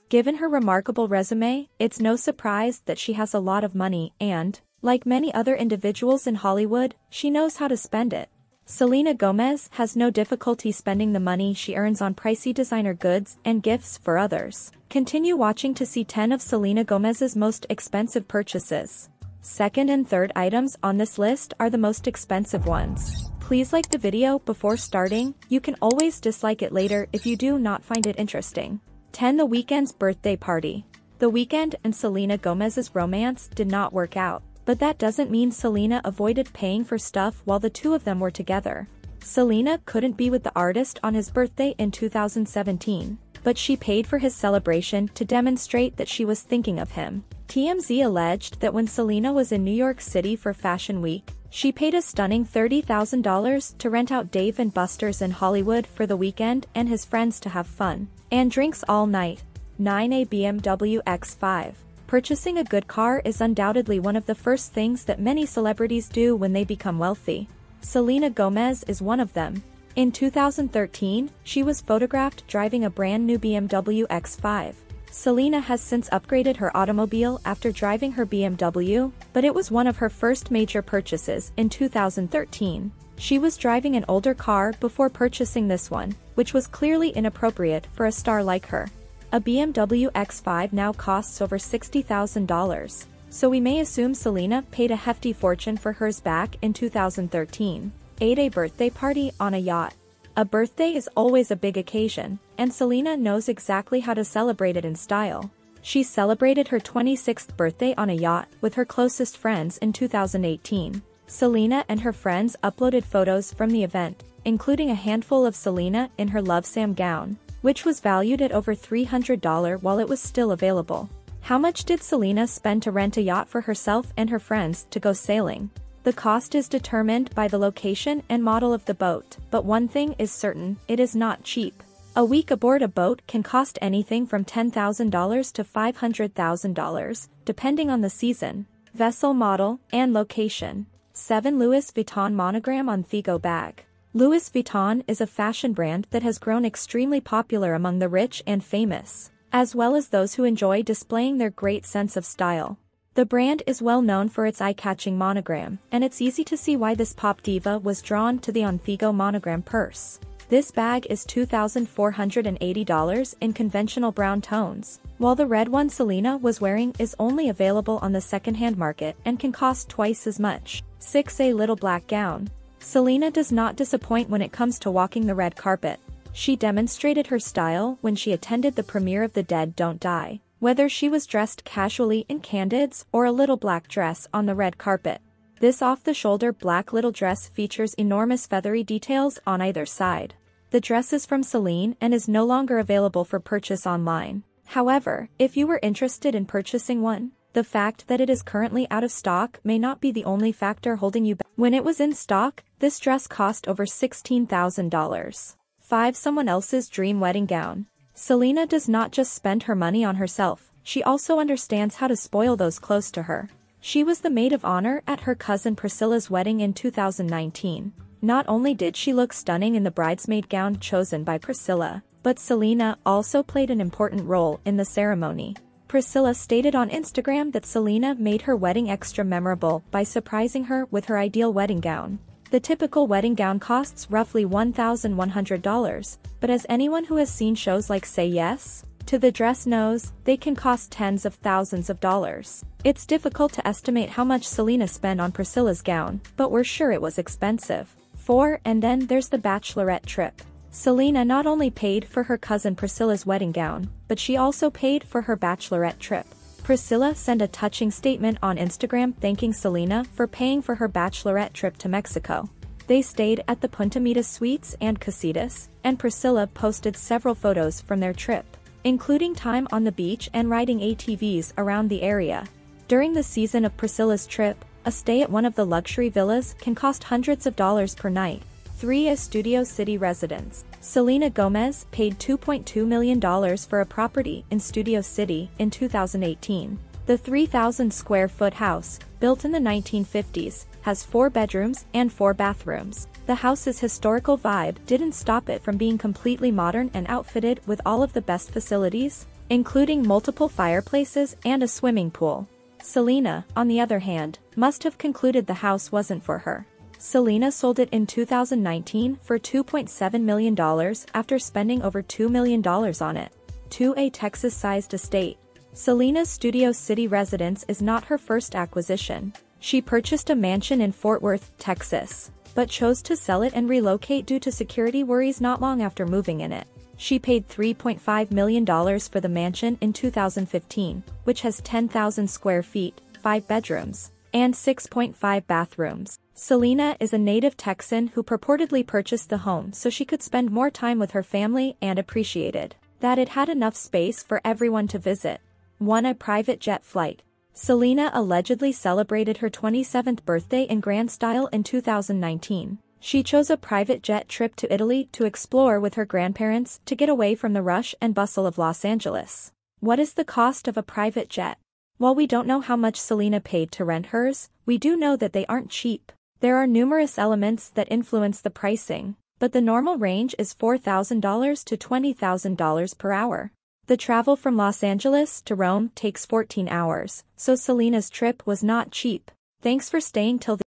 Given her remarkable resume, it's no surprise that she has a lot of money and, like many other individuals in Hollywood, she knows how to spend it. Selena Gomez has no difficulty spending the money she earns on pricey designer goods and gifts for others. Continue watching to see 10 of Selena Gomez's most expensive purchases. Second and third items on this list are the most expensive ones. Please like the video before starting. You can always dislike it later if you do not find it interesting. 10. The Weeknd's birthday party. The Weeknd and Selena Gomez's romance did not work out, but that doesn't mean Selena avoided paying for stuff while the two of them were together. Selena couldn't be with the artist on his birthday in 2017, but she paid for his celebration to demonstrate that she was thinking of him. TMZ alleged that when Selena was in New York City for Fashion Week, she paid a stunning $30,000 to rent out Dave & Buster's in Hollywood for the Weeknd and his friends to have fun and drinks all night. 9. A BMW X5. Purchasing a good car is undoubtedly one of the first things that many celebrities do when they become wealthy. Selena Gomez is one of them. In 2013, she was photographed driving a brand new BMW X5. Selena has since upgraded her automobile after driving her BMW, but it was one of her first major purchases in 2013. She was driving an older car before purchasing this one, which was clearly inappropriate for a star like her. A BMW X5 now costs over $60,000, so we may assume Selena paid a hefty fortune for hers back in 2013. 8. A birthday party on a yacht. A birthday is always a big occasion, and Selena knows exactly how to celebrate it in style. She celebrated her 26th birthday on a yacht with her closest friends in 2018. Selena and her friends uploaded photos from the event, including a handful of Selena in her Love Sam gown, which was valued at over $300 while it was still available. How much did Selena spend to rent a yacht for herself and her friends to go sailing? The cost is determined by the location and model of the boat, but one thing is certain, it is not cheap. A week aboard a boat can cost anything from $10,000 to $500,000, depending on the season, vessel model, and location. 7. Louis Vuitton Monogram on Figo Bag. Louis Vuitton is a fashion brand that has grown extremely popular among the rich and famous, as well as those who enjoy displaying their great sense of style. The brand is well known for its eye-catching monogram, and it's easy to see why this pop diva was drawn to the on Figo monogram purse. This bag is $2,480 in conventional brown tones, while the red one Selena was wearing is only available on the secondhand market and can cost twice as much. 6. A little black gown. Selena does not disappoint when it comes to walking the red carpet. She demonstrated her style when she attended the premiere of The Dead Don't Die, whether she was dressed casually in candids or a little black dress on the red carpet. This off-the-shoulder black little dress features enormous feathery details on either side. The dress is from Celine and is no longer available for purchase online. However, if you were interested in purchasing one, the fact that it is currently out of stock may not be the only factor holding you back. When it was in stock, this dress cost over $16,000. 5. Someone else's dream wedding gown. Selena does not just spend her money on herself, she also understands how to spoil those close to her. She was the maid of honor at her cousin Priscilla's wedding in 2019. Not only did she look stunning in the bridesmaid gown chosen by Priscilla, but Selena also played an important role in the ceremony. Priscilla stated on Instagram that Selena made her wedding extra memorable by surprising her with her ideal wedding gown. The typical wedding gown costs roughly $1,100, but as anyone who has seen shows like Say Yes to the Dress knows, they can cost tens of thousands of dollars. It's difficult to estimate how much Selena spent on Priscilla's gown, but we're sure it was expensive. 4. And then there's the Bachelorette Trip. Selena not only paid for her cousin Priscilla's wedding gown, but she also paid for her Bachelorette Trip. Priscilla sent a touching statement on Instagram thanking Selena for paying for her Bachelorette trip to Mexico. They stayed at the Punta Mita Suites and Casitas, and Priscilla posted several photos from their trip, including time on the beach and riding ATVs around the area. During the season of Priscilla's trip, a stay at one of the luxury villas can cost hundreds of dollars per night. 3. A Studio City residence. Selena Gomez paid $2.2 million for a property in Studio City in 2018. The 3,000-square-foot house, built in the 1950s, has 4 bedrooms and 4 bathrooms. The house's historical vibe didn't stop it from being completely modern and outfitted with all of the best facilities. including multiple fireplaces and a swimming pool. Selena, on the other hand, must have concluded the house wasn't for her. Selena sold it in 2019 for $2.7 million after spending over $2 million on it. To a Texas-sized estate. Selena's Studio City residence is not her first acquisition. She purchased a mansion in Fort Worth, Texas, but chose to sell it and relocate due to security worries not long after moving in it. She paid $3.5 million for the mansion in 2015, which has 10,000 square feet, 5 bedrooms, and 6.5 bathrooms. Selena is a native Texan who purportedly purchased the home so she could spend more time with her family and appreciated that it had enough space for everyone to visit. Won a private jet flight. Selena allegedly celebrated her 27th birthday in grand style in 2019. She chose a private jet trip to Italy to explore with her grandparents to get away from the rush and bustle of Los Angeles. What is the cost of a private jet? While we don't know how much Selena paid to rent hers, we do know that they aren't cheap. There are numerous elements that influence the pricing, but the normal range is $4,000 to $20,000 per hour. The travel from Los Angeles to Rome takes 14 hours, so Selena's trip was not cheap. Thanks for staying till the